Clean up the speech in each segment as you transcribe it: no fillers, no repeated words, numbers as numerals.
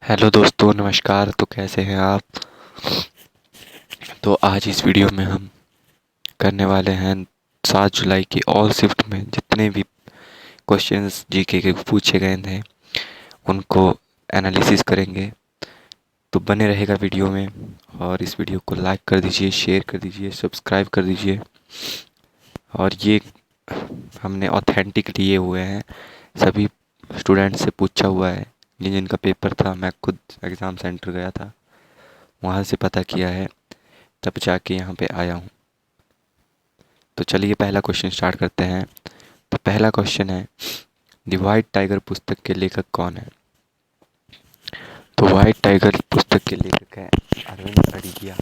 Hello दोस्तों, नमस्कार। तो कैसे हैं आप? तो आज इस वीडियो में हम करने वाले हैं 7 जुलाई की ऑल शिफ्ट में जितने भी क्वेश्चंस जीके के पूछे गए थे उनको एनालिसिस करेंगे। तो बने रहेगा वीडियो में, और इस वीडियो को लाइक कर दीजिए, शेयर कर दीजिए, सब्सक्राइब कर दीजिए। और ये हमने ऑथेंटिक लिए हुए हैं, सभी स्टूडेंट से पूछा हुआ है। जिन जिनका पेपर था, मैं खुद एग्ज़ाम सेंटर गया था, वहाँ से पता किया है, तब जाके यहाँ पे आया हूँ। तो चलिए पहला क्वेश्चन स्टार्ट करते हैं। तो पहला क्वेश्चन है, द वाइट टाइगर पुस्तक के लेखक कौन है? तो वाइट टाइगर पुस्तक के लेखक है अरविंद अड़िगिया।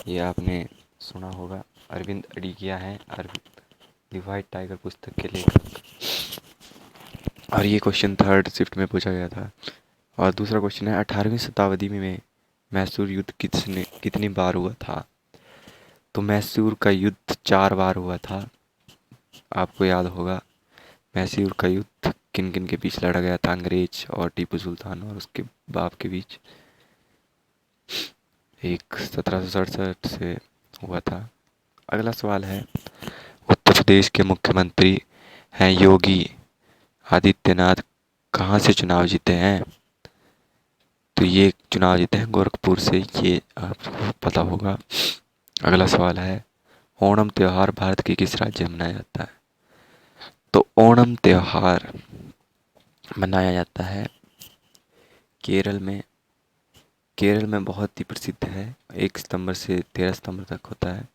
ये आपने सुना होगा, अरविंद अड़िगिया है द वाइट टाइगर पुस्तक के लेखक। और ये क्वेश्चन थर्ड शिफ्ट में पूछा गया था। और दूसरा क्वेश्चन है, 18वीं शताब्दी में मैसूर युद्ध कितनी बार हुआ था? तो मैसूर का युद्ध 4 बार हुआ था। आपको याद होगा मैसूर का युद्ध किन किन के बीच लड़ा गया था, अंग्रेज और टीपू सुल्तान और उसके बाप के बीच। एक 1767 से हुआ था। अगला सवाल है, उत्तर प्रदेश के मुख्यमंत्री हैं योगी आदित्यनाथ, कहाँ से चुनाव जीते हैं? तो ये चुनाव जीते हैं गोरखपुर से, ये आपको पता होगा। अगला सवाल है, ओणम त्योहार भारत के किस राज्य में मनाया जाता है? तो ओणम त्योहार मनाया जाता है केरल में। केरल में बहुत ही प्रसिद्ध है, 1 सितंबर से 13 सितंबर तक होता है।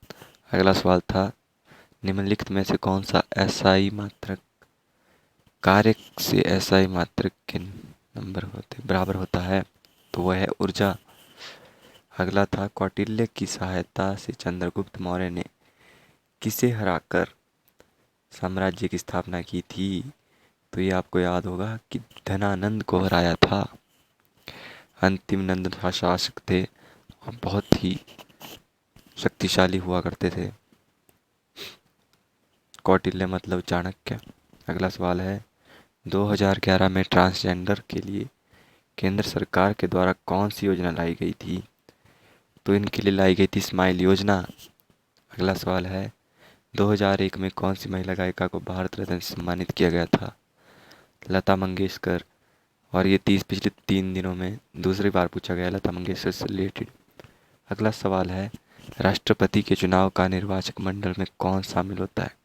अगला सवाल था, निम्नलिखित में से कौन सा एसआई मात्रक कार्य से एसआई मात्रक के नंबर होते बराबर होता है? तो वह है ऊर्जा। अगला था, कौटिल्य की सहायता से चंद्रगुप्त मौर्य ने किसे हराकर साम्राज्य की स्थापना की थी? तो ये आपको याद होगा कि धनानंद को हराया था। अंतिम नंद शासक थे और बहुत ही शक्तिशाली हुआ करते थे। कौटिल्य मतलब चाणक्य। अगला सवाल है, 2011 में ट्रांसजेंडर के लिए केंद्र सरकार के द्वारा कौन सी योजना लाई गई थी? तो इनके लिए लाई गई थी स्माइल योजना। अगला सवाल है, 2001 में कौन सी महिला गायिका को भारत रत्न से सम्मानित किया गया था? लता मंगेशकर। और ये पिछले 3 दिनों में दूसरी बार पूछा गया लता मंगेशकर से रिलेटेड। अगला सवाल है, राष्ट्रपति के चुनाव का निर्वाचक मंडल में कौन शामिल होता है?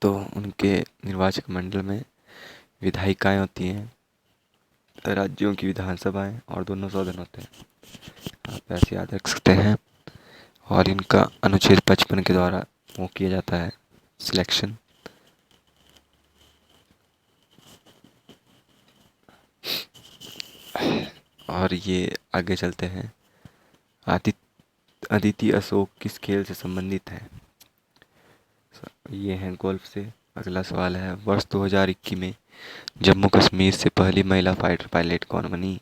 तो उनके निर्वाचक मंडल में विधायिकाएं होती हैं, राज्यों की विधानसभाएं, और दोनों सदन होते हैं। आप ऐसे याद रख सकते हैं। और इनका अनुच्छेद 55 के द्वारा वो किया जाता है सिलेक्शन। और ये आगे चलते हैं, अदिति अशोक किस खेल से संबंधित है? ये हैं गोल्फ से। अगला सवाल है, वर्ष 2021 में जम्मू कश्मीर से पहली महिला फाइटर पायलट कौन बनी?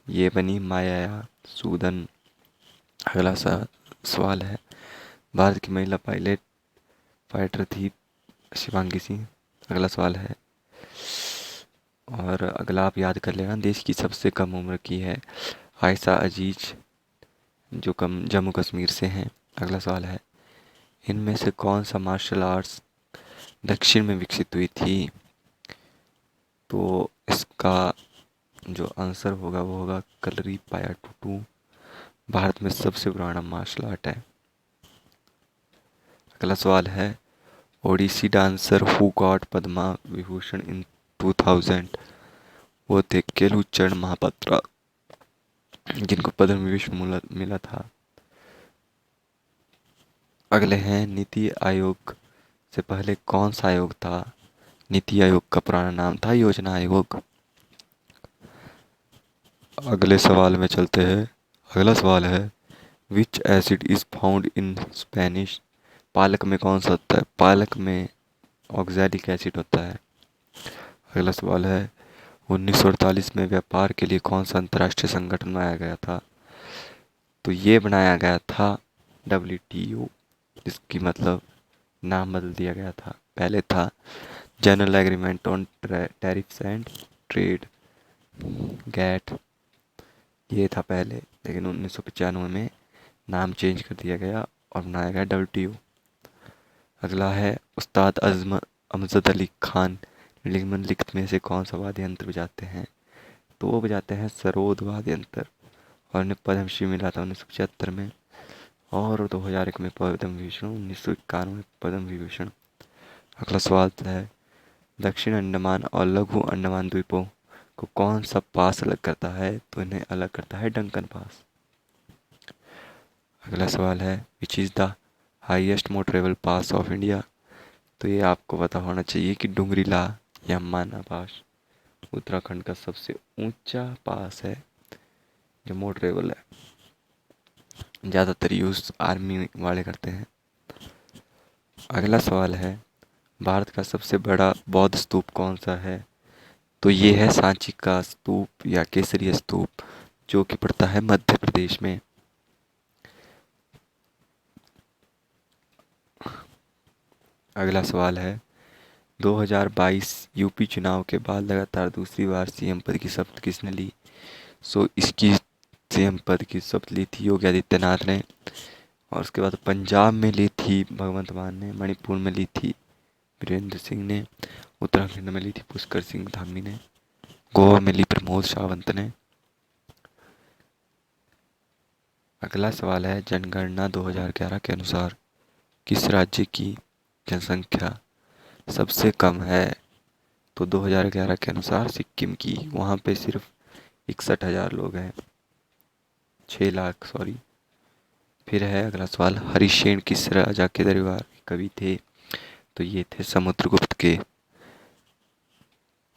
ये बनी माया सूदन। अगला सवाल है, भारत की महिला पायलट फाइटर थी शिवांगी सिंह। अगला सवाल है, और अगला आप याद कर लेना, देश की सबसे कम उम्र की है आयशा अजीज, जो कम जम्मू कश्मीर से हैं। अगला सवाल है, इनमें से कौन सा मार्शल आर्ट्स दक्षिण में विकसित हुई थी? तो इसका जो आंसर होगा वो होगा कलरी पाया टूटू, भारत में सबसे पुराना मार्शल आर्ट है। अगला सवाल है, Odissi dancer who got Padma Vibhushan in 2000? वो थे केलुचरण महापात्रा, जिनको पद्म विभूषण मिला था। अगले हैं, नीति आयोग से पहले कौन सा आयोग था? नीति आयोग का पुराना नाम था योजना आयोग। अगले सवाल में चलते हैं। अगला सवाल है, विच acid is found in Spanish? पालक में कौन सा होता है? पालक में ऑक्सैलिक एसिड होता है। अगला सवाल है, 1948 में व्यापार के लिए कौन सा अंतर्राष्ट्रीय संगठन बनाया गया था? तो ये बनाया गया था WTO, इसकी मतलब नाम बदल दिया गया था, पहले था General Agreement on Tariffs and Trade, GATT, ये था पहले, लेकिन 1995 में नाम चेंज कर दिया गया और बनाया गया WTO। अगला है उस्ताद अमजद अली खान निम्नलिखित में से कौन सा वाद्य यंत्र बजाते हैं? तो वो बजाते हैं सरोद वाद्य यंत्र, और उन्हें पद्मश्री मिला था 1975 में, और 2001 में पद्म विभूषण, 1991 में पद्म विभूषण। अगला सवाल है दक्षिण अंडमान और लघु अंडमान द्वीपों को कौन सा पास अलग करता है? तो इन्हें अलग करता है डंकन पास। अगला सवाल है which is the highest motorable pass of India? तो ये आपको पता होना चाहिए कि डुंगरीला या माना पास उत्तराखंड का सबसे ऊंचा पास है जो मोटरेबल है, ज़्यादातर यूज़ आर्मी वाले करते हैं। अगला सवाल है भारत का सबसे बड़ा बौद्ध स्तूप कौन सा है? तो ये है सांची का स्तूप या केसरिया स्तूप, जो कि पड़ता है मध्य प्रदेश में। अगला सवाल है 2022 यूपी चुनाव के बाद लगातार दूसरी बार सीएम पद की शपथ किसने ली? इसकी सीएम पद की शपथ ली थी योगी आदित्यनाथ ने, और उसके बाद पंजाब में ली थी भगवंत मान ने, मणिपुर में ली थी वीरेंद्र सिंह ने, उत्तराखंड में ली थी पुष्कर सिंह धामी ने, गोवा में ली प्रमोद सावंत ने। अगला सवाल है जनगणना 2011 के अनुसार किस राज्य की जनसंख्या सबसे कम है? तो 2011 के अनुसार सिक्किम की, वहाँ पे सिर्फ 61,000 लोग हैं, 6 लाख सॉरी। फिर है अगला सवाल हरिशेन किस राजा के दरबार के कवि थे? तो ये थे समुद्रगुप्त के।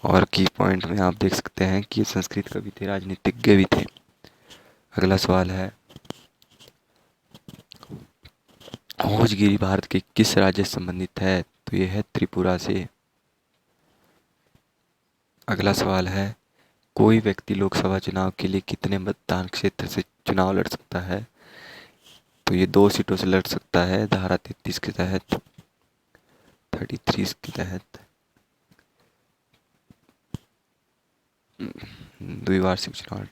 और की पॉइंट में आप देख सकते हैं कि ये संस्कृत कवि थे, राजनीतिज्ञ भी थे। अगला सवाल है होजगिरी भारत के किस राज्य से संबंधित है? तो ये है त्रिपुरा से। अगला सवाल है कोई व्यक्ति लोकसभा चुनाव के लिए कितने मतदान क्षेत्र से चुनाव लड़ सकता है? तो ये 2 सीटों से लड़ सकता है धारा 33 के तहत, 33 के तहत द्विवार्षिक चुनाव।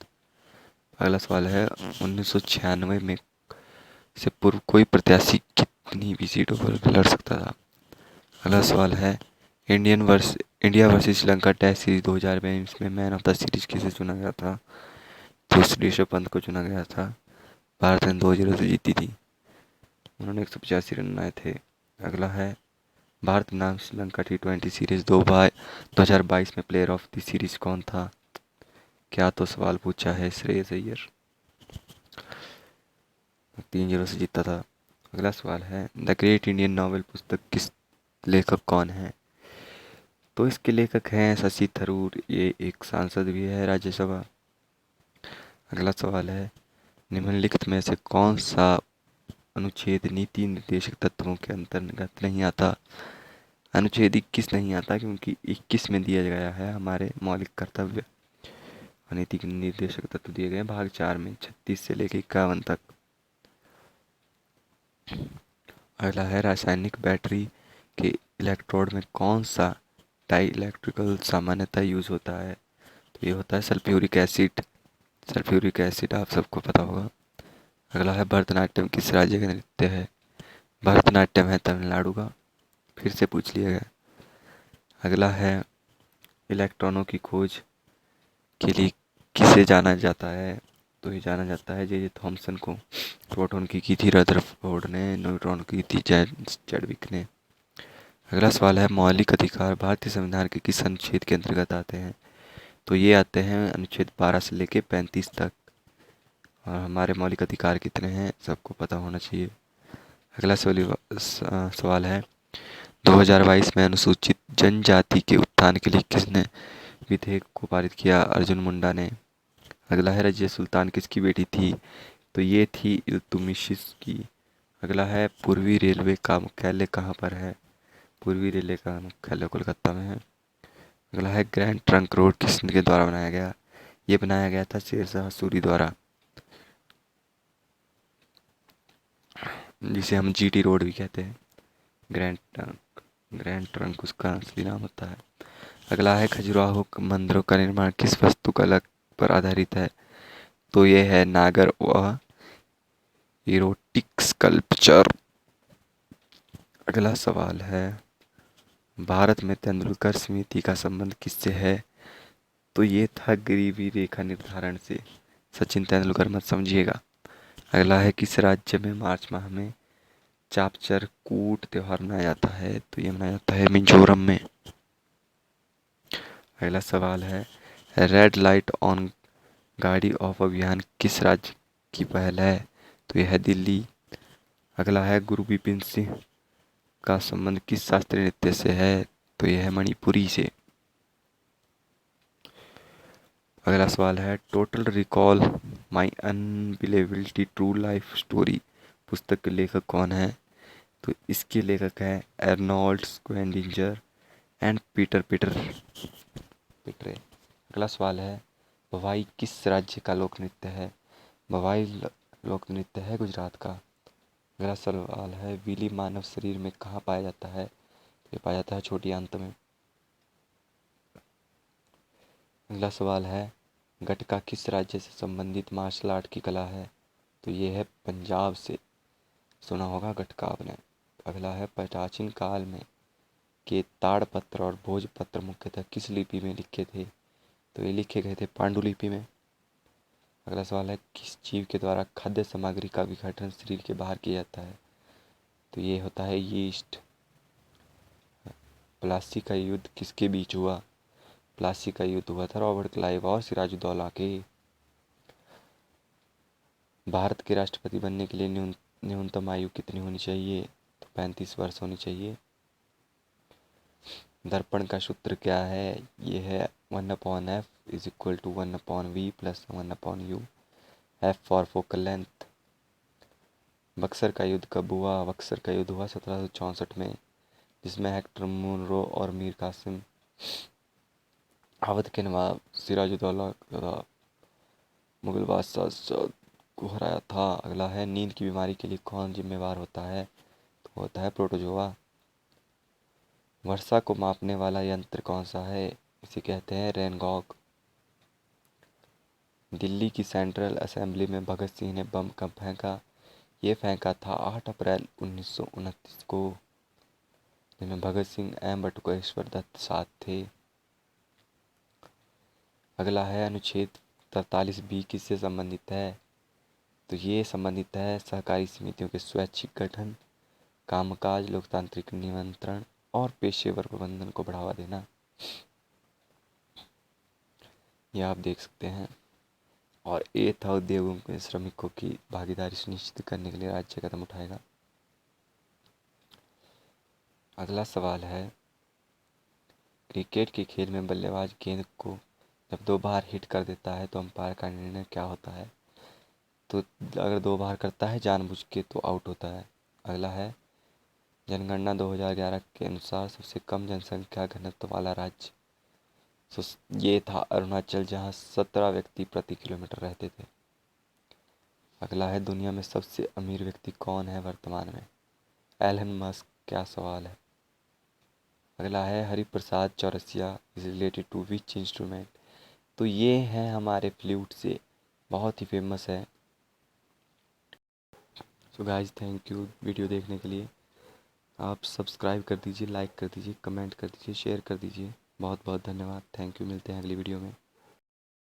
अगला सवाल है 1996 में से पूर्व कोई प्रत्याशी कितनी भी सीटों पर लड़ सकता था? अगला सवाल है India versus Sri Lanka test series 2022 में मैन ऑफ द सीरीज किसे चुना गया था? तो ऋषभ पंत को चुना गया था। भारत ने 2-0 से जीती थी, उन्होंने 185 रन बनाए थे। अगला है भारत नाम श्रीलंका T20 सीरीज 2022 में प्लेयर ऑफ द सीरीज कौन था? क्या तो सवाल पूछा है श्रेयस अय्यर, 3-0 से जीता था। अगला सवाल है द ग्रेट इंडियन नॉवेल पुस्तक किस लेखक कौन है? तो इसके लेखक हैं शशि थरूर, ये एक सांसद भी है राज्यसभा। अगला सवाल है निम्नलिखित में से कौन सा अनुच्छेद नीति निर्देशक तत्वों के अंतर्गत नहीं आता? अनुच्छेद 21 नहीं आता क्योंकि 21 में दिया गया है हमारे मौलिक कर्तव्य, नीति के निर्देशक तत्व दिए गए भाग 4 में 36 से लेकर 51 तक। अगला है रासायनिक बैटरी के इलेक्ट्रोड में कौन सा डाई इलेक्ट्रिकल सामान्यतः यूज होता है? तो ये होता है सल्फ्यूरिक एसिड। सल्फ्यूरिक एसिड आप सबको पता होगा। अगला है भरतनाट्यम किस राज्य का नृत्य है? भरतनाट्यम है तमिलनाडु का, फिर से पूछ लिया गया। अगला है इलेक्ट्रॉनों की खोज के लिए किसे जाना जाता है? तो ये जाना जाता है जे थॉमसन को। प्रोटॉन की थी रदरफोर्ड ने, न्यूट्रॉन की थी चैडविक ने। अगला सवाल है मौलिक अधिकार भारतीय संविधान के किस अनुच्छेद के अंतर्गत आते हैं? तो ये आते हैं अनुच्छेद 12 से लेके 35 तक। और हमारे मौलिक अधिकार कितने हैं सबको पता होना चाहिए। अगला सवाल है 2022 में अनुसूचित जनजाति के उत्थान के लिए किसने विधेयक को पारित किया? अर्जुन मुंडा ने। अगला है रजिया सुल्तान किसकी बेटी थी? तो ये थी इल्तुतमिश की। अगला है पूर्वी रेलवे का मुख्यालय कहाँ पर है? पूर्वी रेलवे का मुख्यालय कोलकाता में है। अगला है ग्रैंड ट्रंक रोड किसके द्वारा बनाया गया? ये बनाया गया था शेरशाह सूरी द्वारा, जिसे हम GT रोड भी कहते हैं, ग्रैंड ट्रंक। ग्रैंड ट्रंक उसका असली नाम होता है। अगला है खजुराहो मंदिरों का निर्माण किस वस्तु कला पर आधारित है? तो ये है नागर व इरोटिक स्कल्पचर। अगला सवाल है भारत में तेंदुलकर समिति का संबंध किससे है? तो ये था गरीबी रेखा निर्धारण से। सचिन तेंदुलकर मत समझिएगा। अगला है किस राज्य में मार्च माह में चापचर कूट त्योहार मनाया जाता है? तो ये मनाया जाता है मिजोरम में। अगला सवाल है रेड लाइट ऑन गाड़ी ऑफ अभियान किस राज्य की पहल है? तो यह है दिल्ली। अगला है गुरु बिपिन सिंह का संबंध किस शास्त्रीय नृत्य से है? तो यह है मणिपुरी से। अगला सवाल है टोटल रिकॉल माई अनबिलीवेबिलिटी ट्रू लाइफ स्टोरी पुस्तक के लेखक कौन है? तो इसके लेखक है एर्नोल्ड स्क्वेंडिंजर एंड पीटर पीटर पिटरे। अगला सवाल है भवाई किस राज्य का लोक नृत्य है? भवाई लोक नृत्य है गुजरात का। अगला सवाल है विली मानव शरीर में कहाँ पाया जाता है? ये पाया जाता है छोटी आंत में। अगला सवाल है गटका किस राज्य से संबंधित मार्शल आर्ट की कला है? तो ये है पंजाब से। सुना होगा गटका आपने। अगला है प्राचीन काल में के ताड़पत्र और भोजपत्र मुख्यतः किस लिपि में लिखे थे? तो ये लिखे गए थे पांडुलिपि में। अगला सवाल है किस जीव के द्वारा खाद्य सामग्री का विघटन शरीर के बाहर किया जाता है? तो ये होता है यीस्ट। प्लासी का युद्ध किसके बीच हुआ? प्लासी का युद्ध हुआ था रॉबर्ट क्लाइव और सिराजुद्दौला के। भारत के राष्ट्रपति बनने के लिए न्यूनतम आयु कितनी होनी चाहिए? तो 35 वर्ष होनी चाहिए। दर्पण का सूत्र क्या है? ये है 1/f is equal to 1/v plus 1/u। F for focal length. Buxar का युद्ध कब हुआ? बक्सर का युद्ध हुआ 1764 में, जिसमें हेक्टर मुनरो और मीर कासिम अवध के नवाब सिराजुद्दौला मुगल बादशाह को हराया था। अगला है नींद की बीमारी के लिए कौन जिम्मेवार होता है? तो होता है प्रोटोजोआ। वर्षा को मापने वाला यंत्र कौन सा है? इसे कहते हैं रेनगॉग। दिल्ली की सेंट्रल असेंबली में भगत सिंह ने बम कब फेंका? ये फेंका था 8 अप्रैल 1929 को, जिसमें भगत सिंह एवं बटुकेश्वर दत्त साथ थे। अगला है अनुच्छेद 43B किससे संबंधित है? तो ये संबंधित है सहकारी समितियों के स्वैच्छिक गठन, कामकाज, लोकतांत्रिक नियंत्रण और पेशेवर प्रबंधन को बढ़ावा देना। यह आप देख सकते हैं। और ये था उद्योगों के श्रमिकों की भागीदारी सुनिश्चित करने के लिए राज्य कदम उठाएगा। अगला सवाल है क्रिकेट के खेल में बल्लेबाज गेंद को जब 2 बार हिट कर देता है तो अंपायर का निर्णय क्या होता है? तो अगर 2 बार करता है जानबूझ के तो आउट होता है। अगला है जनगणना 2011 के अनुसार सबसे कम जनसंख्या घनत्व वाला राज्य। ये था अरुणाचल, जहाँ 17 व्यक्ति प्रति किलोमीटर रहते थे। अगला है दुनिया में सबसे अमीर व्यक्ति कौन है वर्तमान में? Elon Musk. क्या सवाल है। अगला है Hariprasad Chaurasia is related to which instrument? तो ये है हमारे फ्लूट से, बहुत ही फेमस है। So guys thank you video देखने के लिए। आप सब्सक्राइब कर दीजिए, लाइक कर दीजिए, कमेंट कर दीजिए, शेयर कर दीजिए। बहुत बहुत धन्यवाद। Thank you. मिलते हैं अगली वीडियो में।